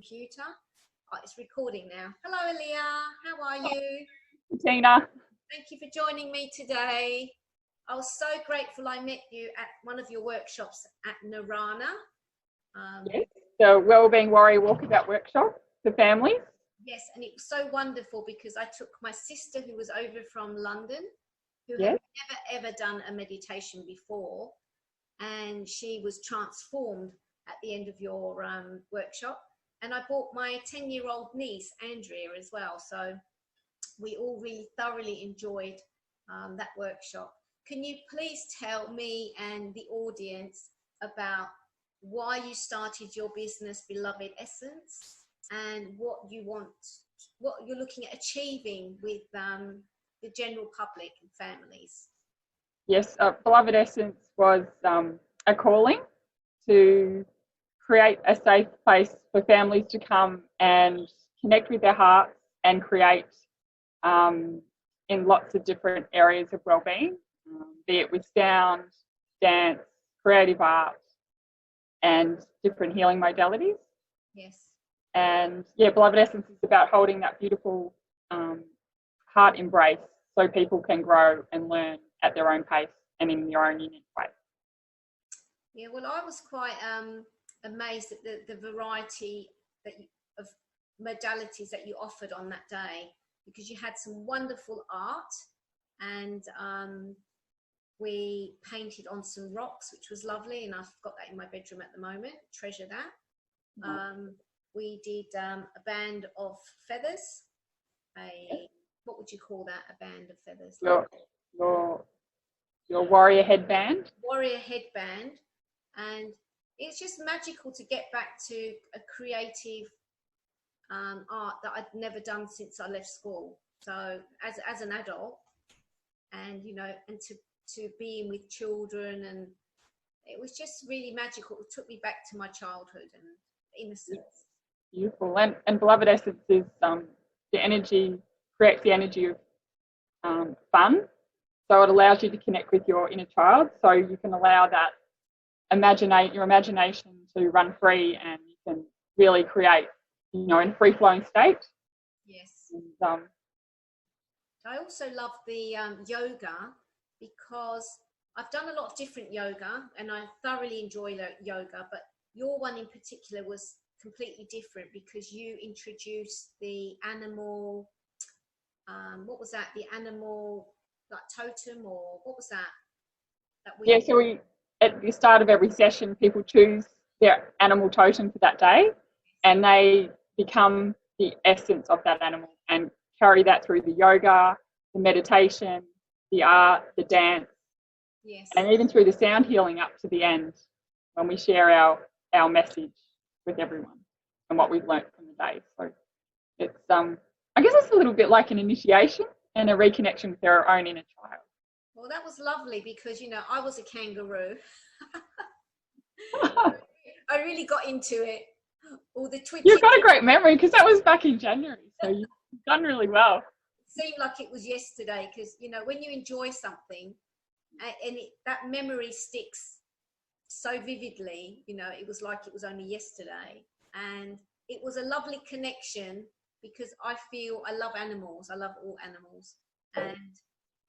computer. Oh, it's recording now. Hello, Aaliyah. How are you? Katina. Thank you for joining me today. I was so grateful I met you at one of your workshops at Narana. Yes, the Wellbeing Warrior Walkabout workshop for families. Yes, and it was so wonderful because I took my sister who was over from London, who Yes. had never ever done a meditation before, and she was transformed at the end of your workshop. And I brought my 10-year-old niece, Andrea, as well. So we all really thoroughly enjoyed that workshop. Can you please tell me and the audience about why you started your business, Beeloved Essence, and what you're looking at achieving with the general public and families? Yes, Beloved Essence was a calling to create a safe place for families to come and connect with their hearts and create in lots of different areas of wellbeing, be it with sound, dance, creative art, and different healing modalities. Yes. And yeah, Beloved Essence is about holding that beautiful heart embrace so people can grow and learn at their own pace and in their own unique way. Yeah, well, I was quite amazed at the variety of modalities that you offered on that day, because you had some wonderful art, and we painted on some rocks, which was lovely, and I've got that in my bedroom at the moment. Treasure that. Mm-hmm. We did a band of feathers. What would you call that? A band of feathers? Your warrior headband. Warrior headband, and it's just magical to get back to a creative art that I'd never done since I left school. So as an adult, and and to be with children, and it was just really magical. It took me back to my childhood and innocence. Beautiful. And Beloved Essence is the energy, creates the energy of fun. So it allows you to connect with your inner child. So you can allow that your imagination to run free, and you can really create, in a free-flowing state. Yes. And, I also love the yoga, because I've done a lot of different yoga and I thoroughly enjoy yoga, but your one in particular was completely different because you introduced the animal, what was that? The animal, like totem, or what was that? So at the start of every session, people choose their animal totem for that day, and they become the essence of that animal and carry that through the yoga, the meditation, the art, the dance, yes, and even through the sound healing up to the end, when we share our message with everyone and what we've learnt from the day. So it's I guess it's a little bit like an initiation and a reconnection with their own inner child. Well, that was lovely because I was a kangaroo. I really got into it. All the twitching. You've got a great memory, because that was back in January, so you've done really well. It seemed like it was yesterday, because when you enjoy something and that memory sticks so vividly, it was like it was only yesterday. And it was a lovely connection, because I love animals. I love all animals, and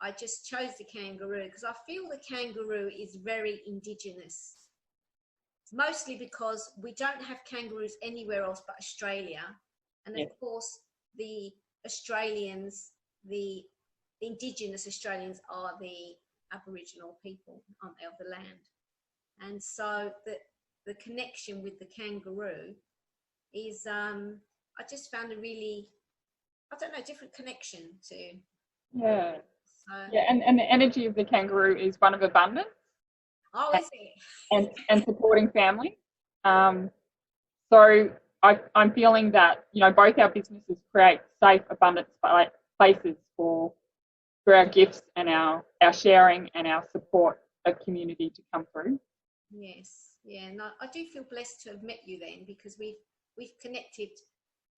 I just chose the kangaroo because I feel the kangaroo is very indigenous, mostly because we don't have kangaroos anywhere else but Australia. And of course, the Australians, the indigenous Australians, are the Aboriginal people, aren't they, of the land. And so the connection with the kangaroo is, I just found a really, different connection to. Yeah. And the energy of the kangaroo is one of abundance. Oh, is it? And supporting family. So I'm feeling that, both our businesses create safe, abundant places for our gifts and our sharing and our support of community to come through. Yes. Yeah. No, I do feel blessed to have met you then, because we've connected.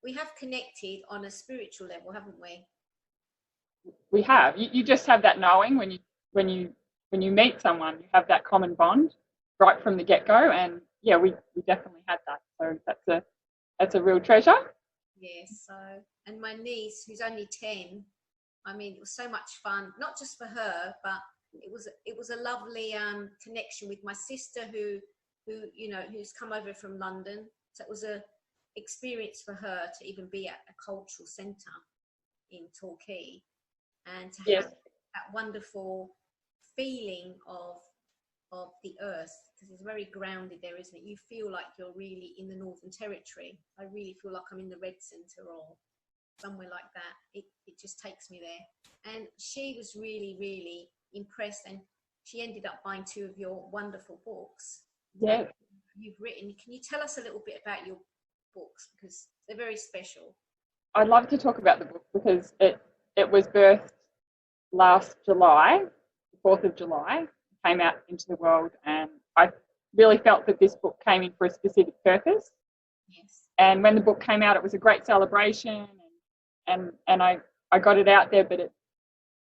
We have connected on a spiritual level, haven't we? We have. You just have that knowing when you meet someone, you have that common bond right from the get-go, and we definitely had that. So that's a real treasure. Yes. So, and my niece, who's only 10, I mean, it was so much fun, not just for her, but it was a lovely connection with my sister who who's come over from London. So it was a experience for her to even be at a cultural centre in Torquay and to Yes. have that wonderful feeling of the earth, because it's very grounded there, isn't it? You feel like you're really in the Northern Territory. I really feel like I'm in the Red Centre or somewhere like that. It just takes me there. And she was really, really impressed, and she ended up buying 2 of your wonderful books. Yeah. You've written. Can you tell us a little bit about your books, because they're very special? I'd love to talk about the book because it was birthed last July, the 4th of July, came out into the world, and I really felt that this book came in for a specific purpose. Yes. And when the book came out, it was a great celebration, and I got it out there, but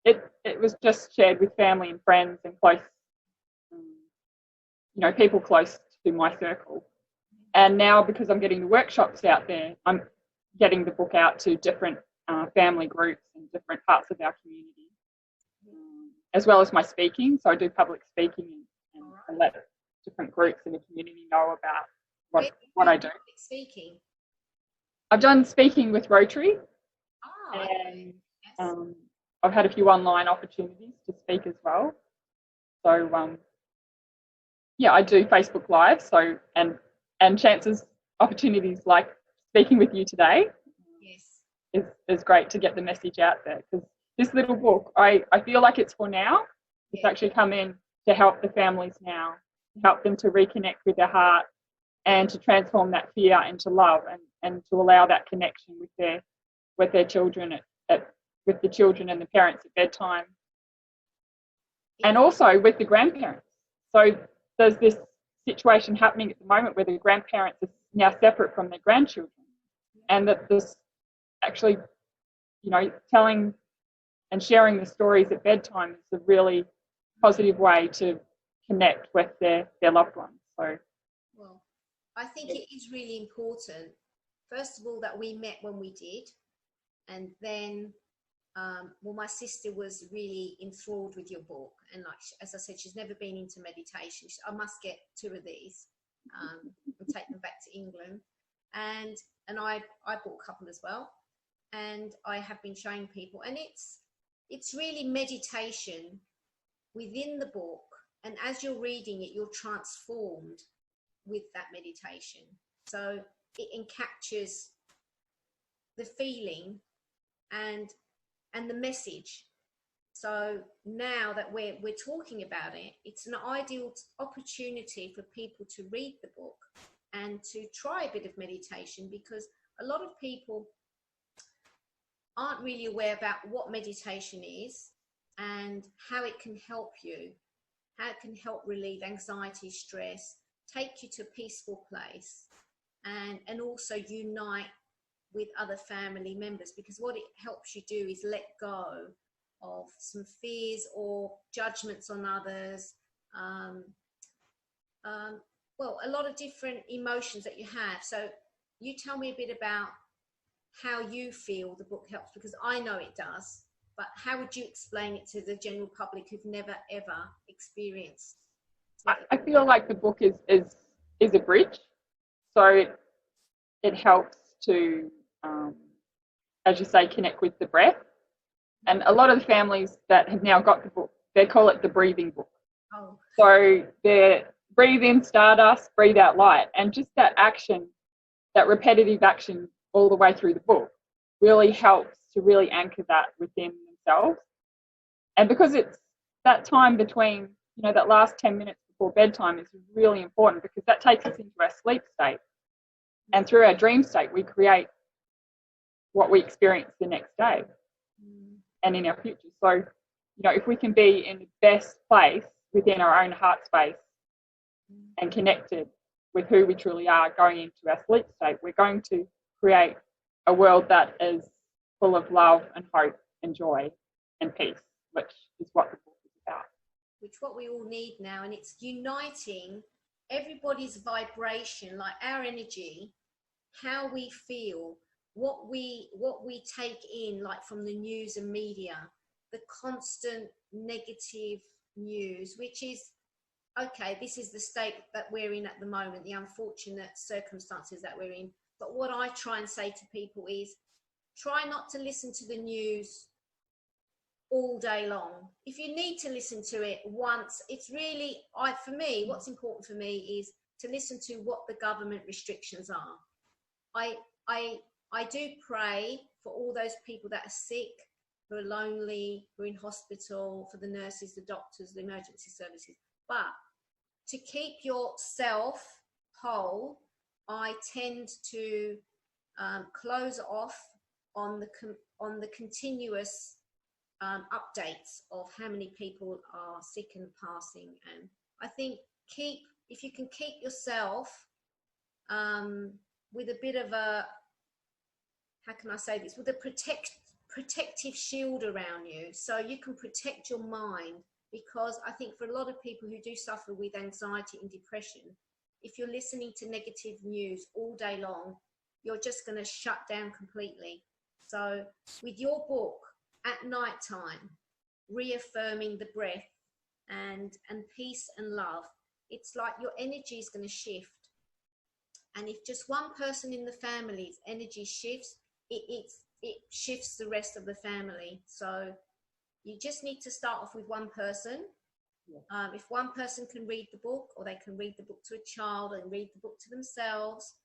it was just shared with family and friends and close, people close to my circle. And now, because I'm getting the workshops out there, I'm getting the book out to different family groups and different parts of our community, as well as my speaking. So I do public speaking and let different groups in the community know about what I do. Speaking. I've done speaking with Rotary, and yes. I've had a few online opportunities to speak as well. So I do Facebook Live. So and opportunities like speaking with you today, yes, is great to get the message out there. Because this little book, I feel like it's for now. It's actually come in to help the families now, help them to reconnect with their heart and to transform that fear into love, and to allow that connection with their children with the children and the parents at bedtime, and also with the grandparents. So there's this situation happening at the moment where the grandparents are now separate from their grandchildren, and that this actually, telling and sharing the stories at bedtime is a really positive way to connect with their loved ones. So, well, I think it is really important, first of all, that we met when we did, and then my sister was really enthralled with your book, and as I said, she's never been into meditation. I must get 2 of these and take them back to England, and I bought a couple as well, and I have been showing people, and it's really meditation within the book, and as you're reading it, you're transformed with that meditation. So it encaptures the feeling and the message. So now that we're talking about it, it's an ideal opportunity for people to read the book and to try a bit of meditation, because a lot of people aren't really aware about what meditation is and how it can help you, how it can help relieve anxiety, stress, take you to a peaceful place, and also unite with other family members, because what it helps you do is let go of some fears or judgments on others, a lot of different emotions that you have. So you tell me a bit about how you feel the book helps, because I know it does, but how would you explain it to the general public who've never ever experienced it? I feel like the book is a bridge, so it helps to as you say, connect with the breath. And a lot of the families that have now got the book, they call it the breathing book. Oh. So they're breathe in stardust, breathe out light. And just that action, that repetitive action all the way through the book really helps to really anchor that within themselves. And because it's that time between, that last 10 minutes before bedtime is really important, because that takes us into our sleep state. And through our dream state, we create what we experience the next day and in our future. So, if we can be in the best place within our own heart space and connected with who we truly are going into our sleep state, we're going to create a world that is full of love and hope and joy and peace, which is what the book is about. Which what we all need now, and it's uniting everybody's vibration, like our energy how we feel, what we take in, like from the news and media, the constant negative news, which is, okay, this is the state that we're in at the moment, the unfortunate circumstances that we're in. But what I try and say to people is, try not to listen to the news all day long. If you need to listen to it once, it's really, for me, what's important for me is to listen to what the government restrictions are. I do pray for all those people that are sick, who are lonely, who are in hospital, for the nurses, the doctors, the emergency services. But to keep yourself whole, I tend to close off on the continuous updates of how many people are sick and passing. And I think if you can keep yourself with a bit of a, how can I say this, with a protective shield around you, so you can protect your mind. Because I think for a lot of people who do suffer with anxiety and depression, if you're listening to negative news all day long, you're just going to shut down completely. So with your book, at night time, reaffirming the breath and peace and love, it's like your energy is going to shift. And if just one person in the family's energy shifts, it shifts the rest of the family. So you just need to start off with one person. Yeah. If one person can read the book, or they can read the book to a child and read the book to themselves,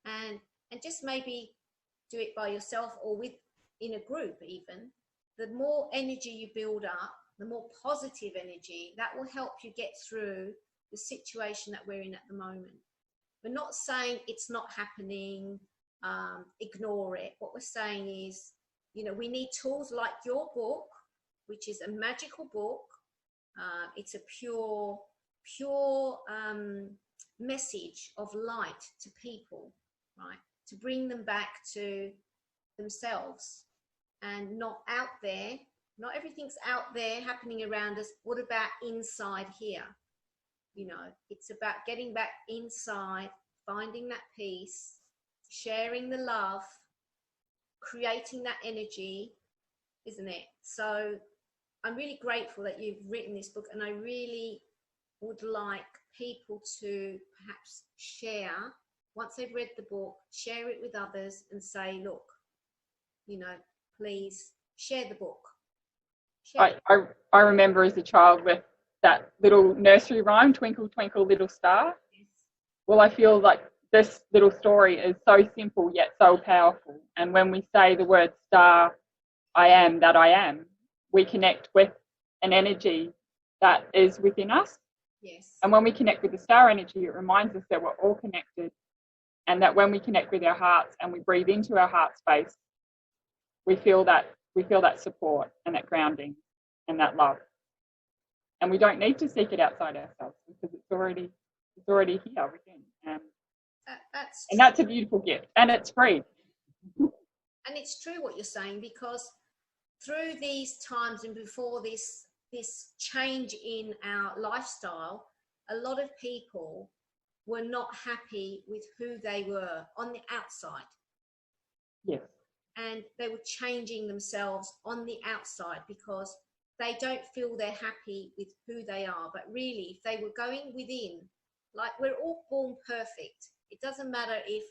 and just maybe do it by yourself or in a group even, the more energy you build up, the more positive energy, that will help you get through the situation that we're in at the moment. We're not saying it's not happening, ignore it. What we're saying is, we need tools like your book, which is a magical book. It's a pure message of light to people, right? To bring them back to themselves and not out there. Not everything's out there happening around us. What about inside here? It's about getting back inside, finding that peace, sharing the love, creating that energy, isn't it? So I'm really grateful that you've written this book, and I really would like people to perhaps share, once they've read the book, share it with others and say, look, please share the book. I remember as a child with that little nursery rhyme, Twinkle, Twinkle, Little Star. Yes. Well, I feel like this little story is so simple yet so powerful. And when we say the word star, I am that I am, we connect with an energy that is within us. Yes. And when we connect with the star energy, it reminds us that we're all connected, and that when we connect with our hearts and we breathe into our heart space, we feel that support and that grounding and that love. And we don't need to seek it outside ourselves, because it's already here within. And that's a beautiful gift, and it's free. And it's true what you're saying, because through these times and before this change in our lifestyle, a lot of people were not happy with who they were on the outside. Yes. And they were changing themselves on the outside because they don't feel they're happy with who they are. But really, if they were going within, like, we're all born perfect. It doesn't matter if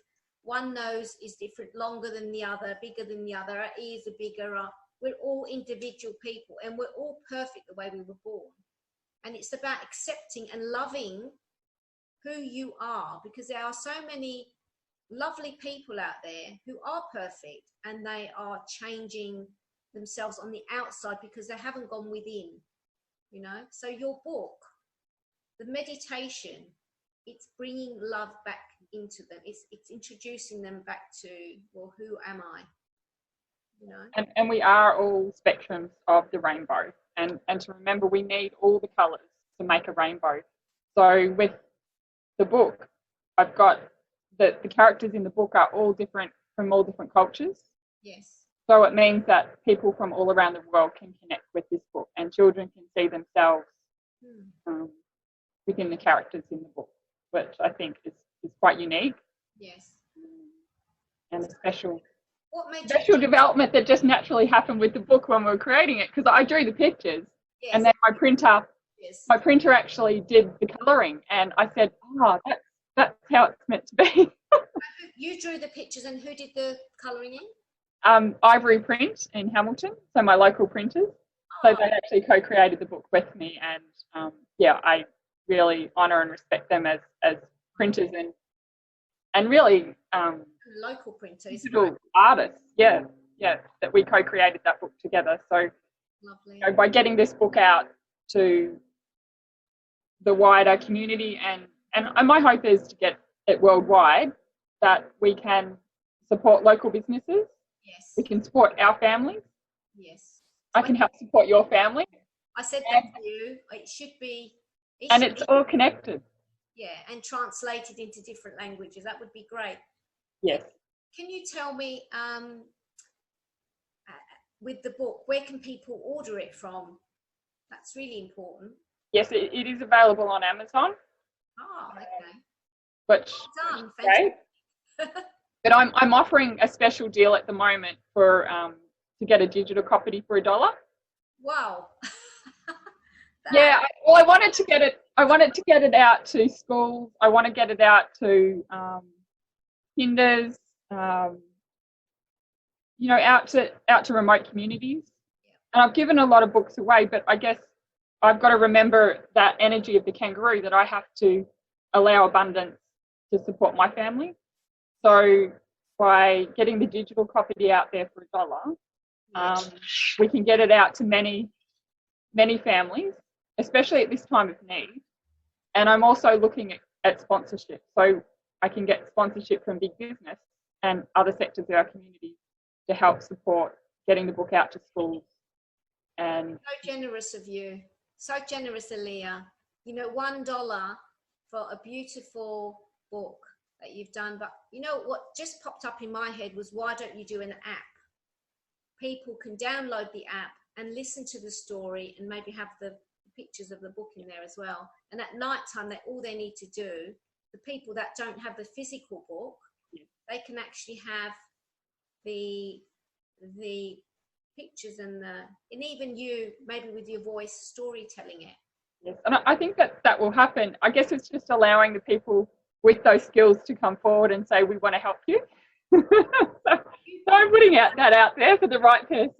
one nose is different, longer than the other, bigger than the other, our ears are bigger. We're all individual people, and we're all perfect the way we were born. And it's about accepting and loving who you are, because there are so many lovely people out there who are perfect, and they are changing themselves on the outside because they haven't gone within, So your book, the meditation, it's bringing love back into them. It's introducing them back to, well, who am I? And we are all spectrums of the rainbow. And to remember, we need all the colours to make a rainbow. So with the book, I've got the characters in the book are all different, from all different cultures. Yes. So it means that people from all around the world can connect with this book, and children can see themselves within the characters in the book, which I think is quite unique. Yes. and a special What made special development that just naturally happened with the book when we were creating it, because I drew the pictures, yes. and then Yes. my printer actually did the colouring, and I said, oh, that's how it's meant to be. You drew the pictures, and who did the colouring in? Ivory Print in Hamilton, so my local printers. So they actually co-created the book with me, and yeah, I really honour and respect them as printers and really local printers, digital artists. Yeah, that we co-created that book together. So, lovely. You know, by getting this book out to the wider community, and my hope is to get it worldwide, that we can support local businesses. Yes. We can support our families. Yes. I can help support your family. I said that to you. It should be. And it's all connected. Yeah, and translated into different languages. That would be great. Yes. Can you tell me, with the book, where can people order it from? That's really important. Yes, it is available on Amazon. Oh, okay. Which Well done. great. But I'm offering a special deal at the moment for to get a digital copy for $1. Wow. Yeah, I wanted to get it. I wanted to get it out to schools. I want to get it out to kinders. You know, out to remote communities. Yeah. And I've given a lot of books away, but I guess I've got to remember that energy of the kangaroo, that I have to allow abundance to support my family. So by getting the digital copy out there for $1, we can get it out to many families, especially at this time of need. And I'm also looking at sponsorship. So I can get sponsorship from big business and other sectors of our community to help support getting the book out to schools. And so generous of you. So generous, Aaliyah. You know, $1 for a beautiful book that you've done. But you know what just popped up in my head was, why don't you do an app? People can download the app and listen to the story, and maybe have the pictures of the book in there as well. And at night time, all they need to do, the people that don't have the physical book, they can actually have the pictures and even you, maybe with your voice, storytelling it. Yes, and I think that will happen. I guess it's just allowing the people with those skills to come forward and say, we want to help you. So I'm putting that out there for the right person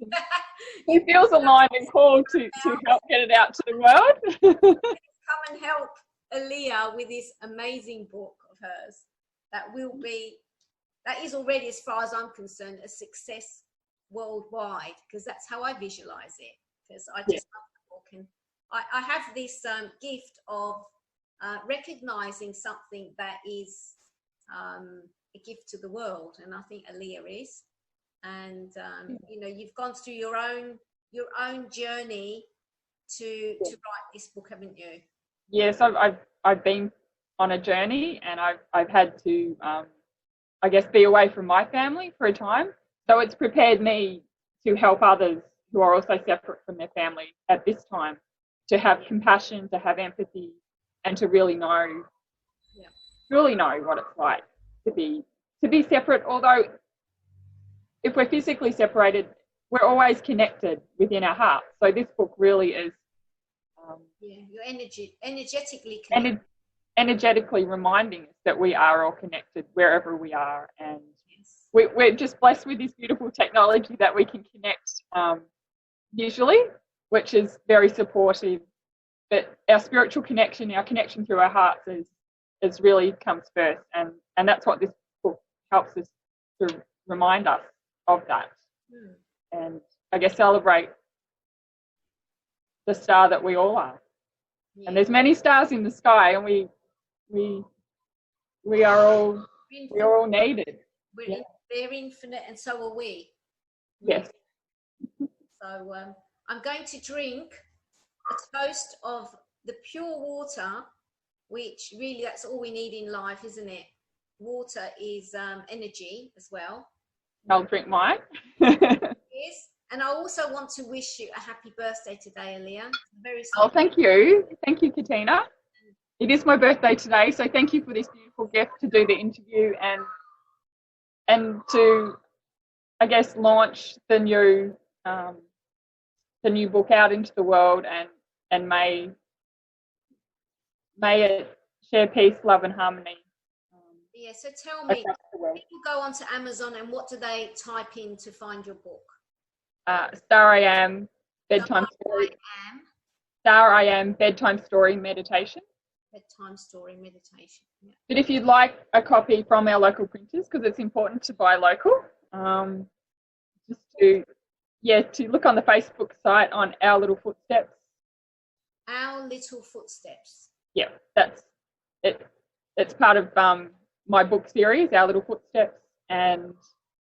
who feels aligned and called to help get it out to the world. Come and help Aaliyah with this amazing book of hers that is already, as far as I'm concerned, a success worldwide, because that's how I visualize it, because I just love the book. And I have this gift of recognizing something that is a gift to the world, and I think Aaliyah is. And you know, you've gone through your own journey to write this book, haven't you? Yes, I've been on a journey, and I've had to I guess be away from my family for a time. So it's prepared me to help others who are also separate from their family at this time, to have compassion, to have empathy, and to really know what it's like to be separate. Although if we're physically separated, we're always connected within our hearts. So this book really is you're energetically connected. Energetically reminding us that we are all connected wherever we are, and we're just blessed with this beautiful technology that we can connect visually, which is very supportive. But our spiritual connection, our connection through our hearts is really comes first, and that's what this book helps us to remind us of that. And I guess celebrate the star that we all are. And there's many stars in the sky, and we are all needed. They're infinite, and so are we. Yes. So I'm going to drink a toast of the pure water, which really, that's all we need in life, isn't it? Water is energy as well. I'll drink mine. Yes. And I also want to wish you a happy birthday today, Aaliyah. Oh, thank you. Thank you, Katina. It is my birthday today, so thank you for this beautiful gift to do the interview to, I guess, launch the new book out into the world, and may it share peace, love, and harmony. Yeah, so tell me, people go onto Amazon, and what do they type in to find your book? Star I Am, Bedtime Story. Star I Am, Bedtime Story Meditation. Bedtime Story Meditation. Yeah. But if you'd like a copy from our local printers, because it's important to buy local, just to look on the Facebook site on Our Little Footsteps. Our Little Footsteps. Yeah, that's it. It's part of my book series, Our Little Footsteps, and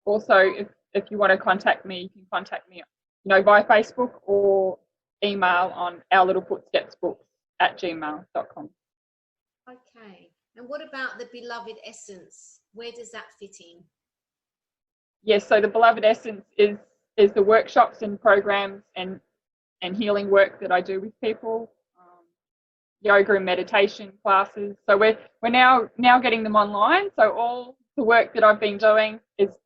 also if you want to contact me, you can contact me, via Facebook or email on ourlittlefootstepsbooks@gmail.com. Okay, and what about the Beeloved Essence? Where does that fit in? Yes, so the Beeloved Essence is the workshops and programs and healing work that I do with people. Yoga and meditation classes. So we're now getting them online. So all the work that I've been doing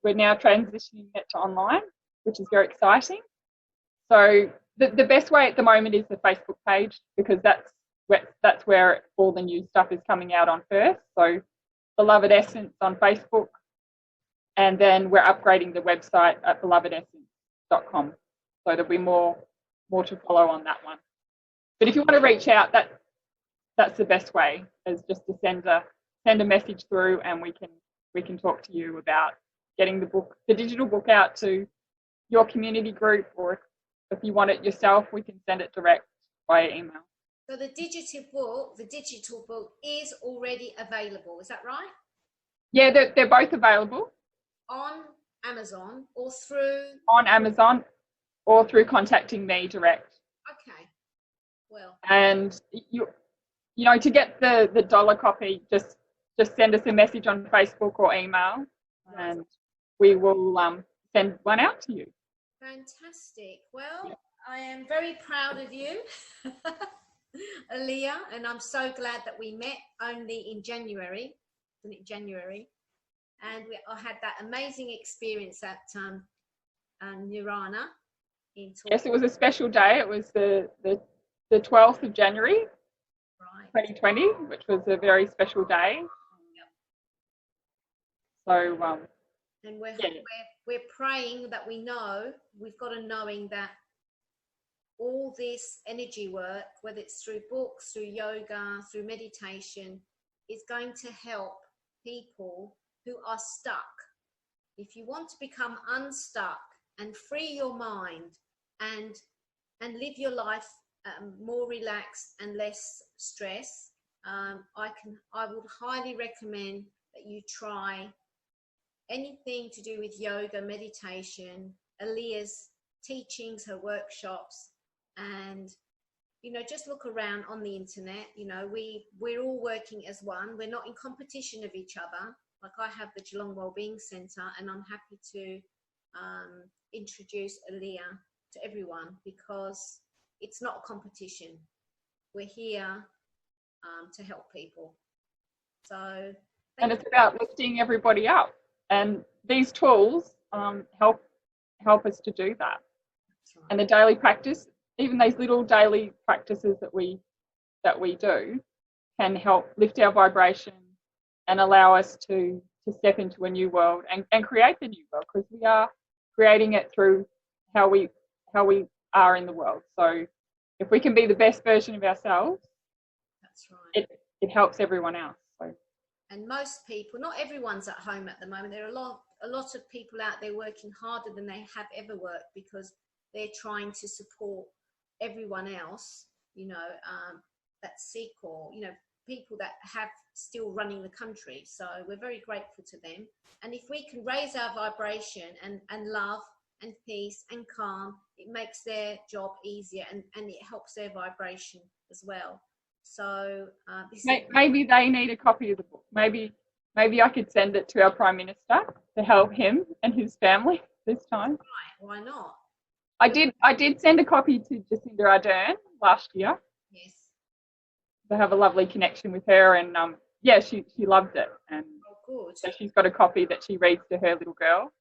we're now transitioning it to online, which is very exciting. So the best way at the moment is the Facebook page, because that's where all the new stuff is coming out on first. So Beeloved Essence on Facebook, and then we're upgrading the website at belovedessence.com. So there'll be more to follow on that one. But if you want to reach out, that's the best way, is just to send a message through, and we can talk to you about getting the digital book out to your community group, or if you want it yourself, we can send it direct via email. So the digital book is already available, is that right? Yeah, they're both available. On Amazon or through? On Amazon or through contacting me direct. Okay, well. And to get the dollar copy, just send us a message on Facebook or email, and we will send one out to you. Fantastic. Well, I am very proud of you, Aaliyah, and I'm so glad that we met only in January, wasn't it January? And I had that amazing experience at Nirvana. Yes, it was a special day. It was the 12th of January. Right. 2020, which was a very special day. Yep. So, and we're praying that we've got a knowing that all this energy work, whether it's through books, through yoga, through meditation, is going to help people who are stuck. If you want to become unstuck and free your mind and live your life more relaxed and less stress, I would highly recommend that you try anything to do with yoga, meditation, Aaliyah's teachings, her workshops, and just look around on the internet. We're all working as one. We're not in competition of each other. Like, I have the Geelong Wellbeing Centre, and I'm happy to introduce Aaliyah to everyone, because it's not a competition. We're here to help people. So, and it's about lifting everybody up, and these tools help us to do that. That's right. And the daily practice, even these little daily practices that we do, can help lift our vibration and allow us to step into a new world and create the new world, because we are creating it through how we are in the world. So if we can be the best version of ourselves, that's right, it helps everyone else. So. And most people, not everyone's at home at the moment. There are a lot of people out there working harder than they have ever worked, because they're trying to support everyone else, that's sick, or people that have still running the country. So we're very grateful to them. And if we can raise our vibration and love and peace and calm, it makes their job easier, and it helps their vibration as well. So maybe they need a copy of the book. Maybe I could send it to our Prime Minister to help him and his family this time. Right, why not? I did send a copy to Jacinda Ardern last year. Yes. To have a lovely connection with her, and she loved it. And good. So she's got a copy that she reads to her little girl.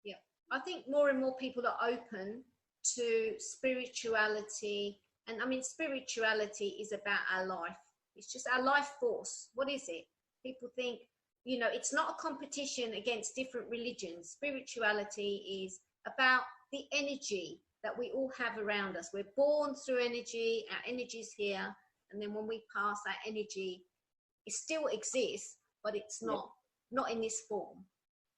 Yeah, I think more and more people are open to spirituality. And I mean, spirituality is about our life. It's just our life force. What is it? People think, you know, it's not a competition against different religions. Spirituality is about the energy that we all have around us. We're born through energy. Our energy is here. And then when we pass, our energy, it still exists, but it's not in this form.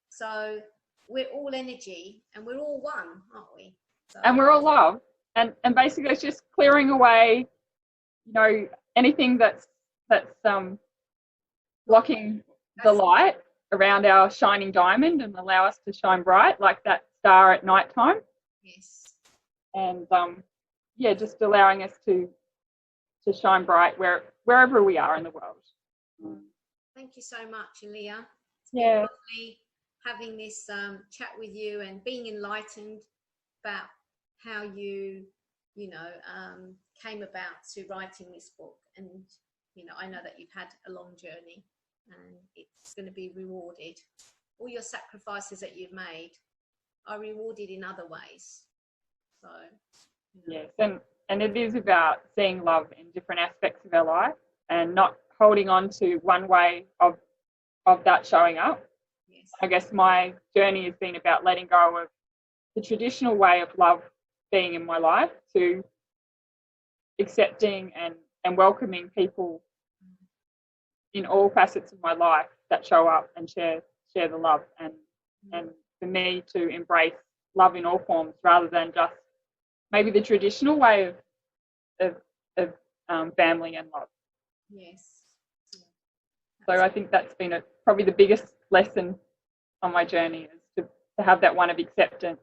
So we're all energy and we're all one, aren't we? So, and we're all love. And basically it's just clearing away, you know, anything that's blocking the light around our shining diamond and allow us to shine bright like that star at night time. Yes. And just allowing us to shine bright wherever we are in the world. Thank you so much, Aaliyah. It's been lovely having this chat with you and being enlightened about how you came about to writing this book. And, you know, I know that you've had a long journey and it's going to be rewarded. All your sacrifices that you've made are rewarded in other ways. So, you know. Yes, and it is about seeing love in different aspects of our life and not holding on to one way of that showing up. Yes. I guess my journey has been about letting go of the traditional way of love being in my life to accepting and welcoming people in all facets of my life that show up and share the love and for me to embrace love in all forms rather than just maybe the traditional way of family and love. Yes. So I think that's been probably the biggest lesson on my journey is to have that one of acceptance.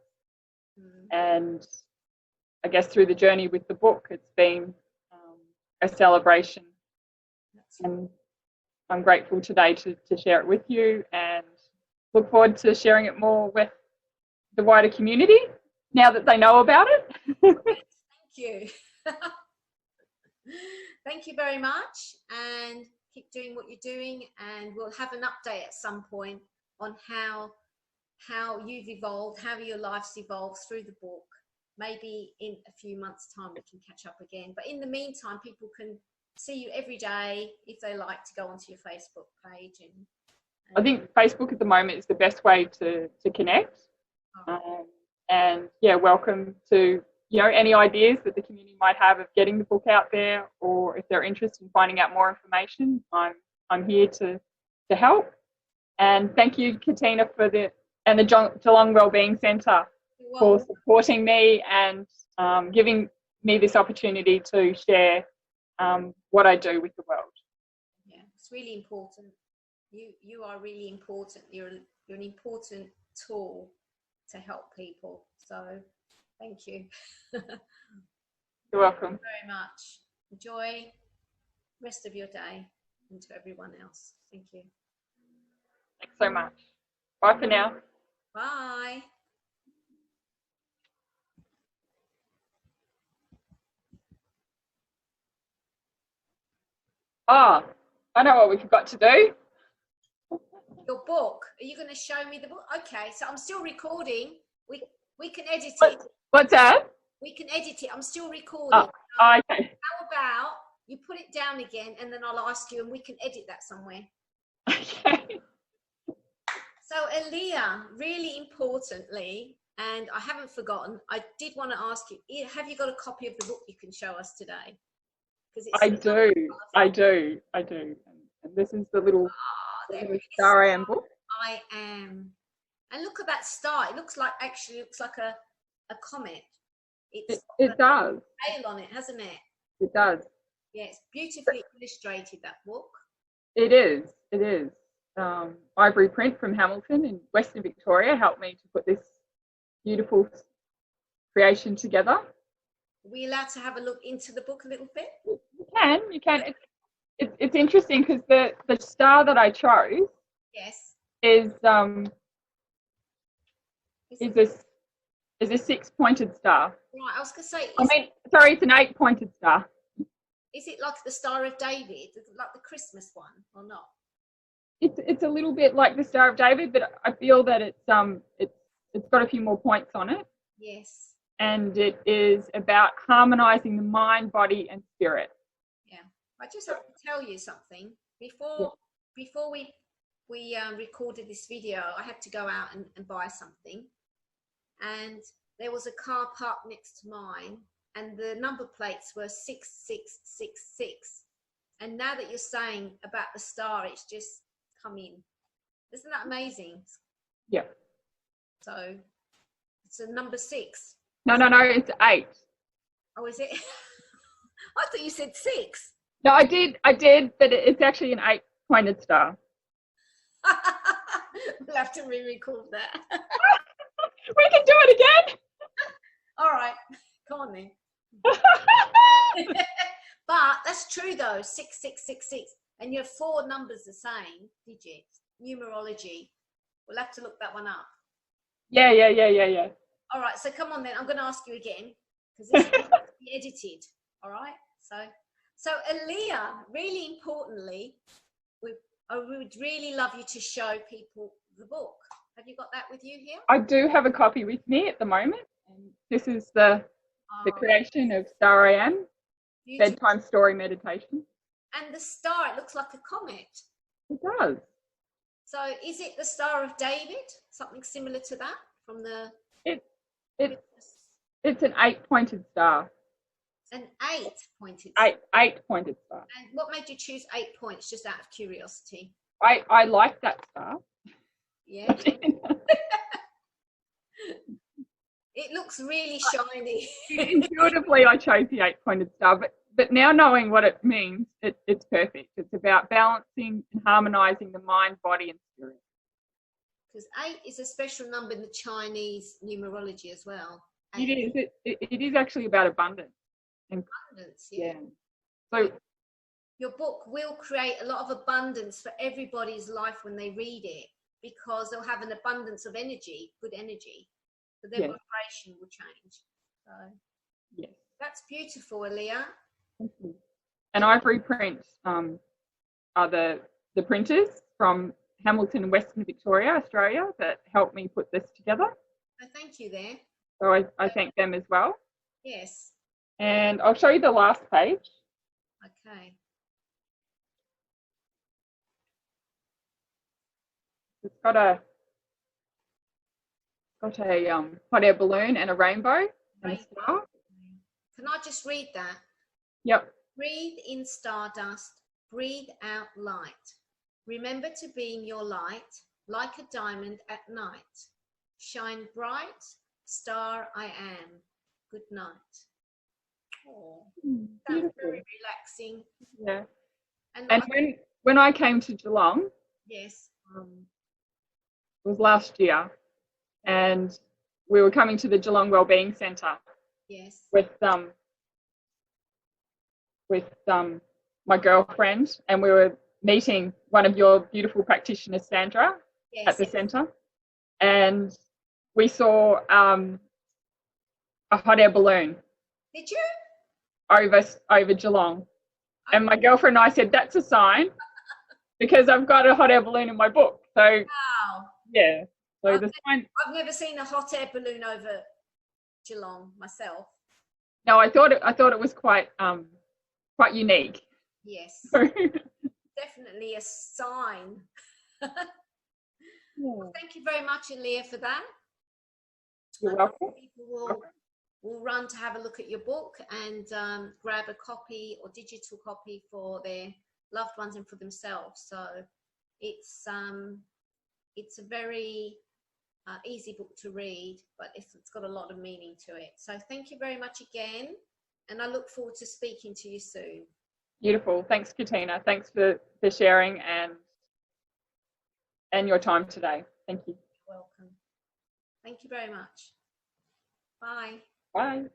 And I guess through the journey with the book, it's been a celebration. And I'm grateful today to share it with you and look forward to sharing it more with the wider community now that they know about it. Thank you. Thank you very much, and keep doing what you're doing, and we'll have an update at some point on how you've evolved, how your life's evolved through the book. Maybe in a few months' time we can catch up again. But in the meantime, people can see you every day if they like to go onto your Facebook page. And I think Facebook at the moment is the best way to connect. And welcome to any ideas that the community might have of getting the book out there, or if they're interested in finding out more information, I'm here to help. And thank you, Katina, the Geelong Wellbeing Centre for supporting me and giving me this opportunity to share what I do with the world. Yeah, it's really important. You are really important. You're an important tool to help people. So thank you. You're welcome. Thank you very much. Enjoy the rest of your day, and to everyone else. Thank you. Thanks so much. Bye for now. Bye. Oh, I know what we forgot to do. Your book. Are you going to show me the book? Okay, so I'm still recording. We can edit it. What's that? We can edit it. I'm still recording. Oh, okay. How about you put it down again, and then I'll ask you, and we can edit that somewhere. Okay. So, Aaliyah, really importantly, and I haven't forgotten, I did want to ask you, have you got a copy of the book you can show us today? I do. And this is the little Star I Am book. I Am. And look at that star. It looks like a comet. It does. Tail on it, hasn't it? It does. Yeah, it's beautifully illustrated, that book. It is. Ivory print from Hamilton in Western Victoria helped me to put this beautiful creation together. Are we allowed to have a look into the book a little bit? You can. It's interesting because the star that I chose is a 6-pointed star. Right, I was going to say. It's an 8-pointed star. Is it like the Star of David? Is it like the Christmas one or not? it's a little bit like the Star of David, but I feel that it's got a few more points on it. Yes. And it is about harmonizing the mind, body, and spirit. Yeah. I just have to tell you something. Before we recorded this video, I had to go out and buy something, and there was a car parked next to mine, and the number plates were 6666. And now that you're saying about the star, it's just come in. Isn't that amazing? Yeah. So it's a number 6. No, it's 8. Oh, is it? I thought you said 6. No, I did, but it's actually an 8-pointed star. We'll have to re-record that. We can do it again. All right, come on then. But that's true though, 6666, and your 4 numbers the same digits. Numerology. We'll have to look that one up. Yeah. All right, so come on then. I'm going to ask you again because it's going to be edited. All right. So Aaliyah, really importantly, I would really love you to show people the book. Have you got that with you here? I do have a copy with me at the moment. And this is the creation of Star I Am, bedtime story meditation. And the star, it looks like a comet. It does. So is it the Star of David? Something similar to that from the... It's an 8-pointed star. An 8-pointed star? 8-pointed star. And what made you choose 8 points, just out of curiosity? I like that star. Yeah. It looks really shiny. Intuitively, I chose the 8-pointed star, but now knowing what it means, it's perfect. It's about balancing and harmonizing the mind, body, and spirit. Because 8 is a special number in the Chinese numerology as well. 8. It is. It is actually about abundance. Abundance, yeah. So your book will create a lot of abundance for everybody's life when they read it, because they'll have an abundance of energy, good energy. So their vibration will change. So that's beautiful, Aaliyah. Thank you. And Ivory Prints are the printers from Hamilton, Western Victoria, Australia, that helped me put this together. So thank you there. So I thank them as well. Yes. And I'll show you the last page. Okay. It's got a hot air balloon and a rainbow and a star. Can I just read that? Yep. Breathe in stardust, breathe out light. Remember to beam your light like a diamond at night. Shine bright, star I am. Good night. Oh, that's very relaxing. Yeah. And when I came to Geelong, yes, it was last year, and we were coming to the Geelong Wellbeing Centre. Yes. With my girlfriend, and we were meeting one of your beautiful practitioners, Sandra, at the centre, and we saw a hot air balloon. Did you? Over Geelong. And my girlfriend and I said, that's a sign, because I've got a hot air balloon in my book. So wow. Yeah. So I've never seen a hot air balloon over Geelong myself. No, I thought it was quite unique. Yes. Definitely a sign. Well, thank you very much, Aaliyah, for that. You're welcome. People will run to have a look at your book and grab a copy or digital copy for their loved ones and for themselves. So it's a very easy book to read, but it's got a lot of meaning to it. So thank you very much again, and I look forward to speaking to you soon. Beautiful. Thanks, Katina. Thanks for sharing and your time today. Thank you. You're welcome. Thank you very much. Bye. Bye.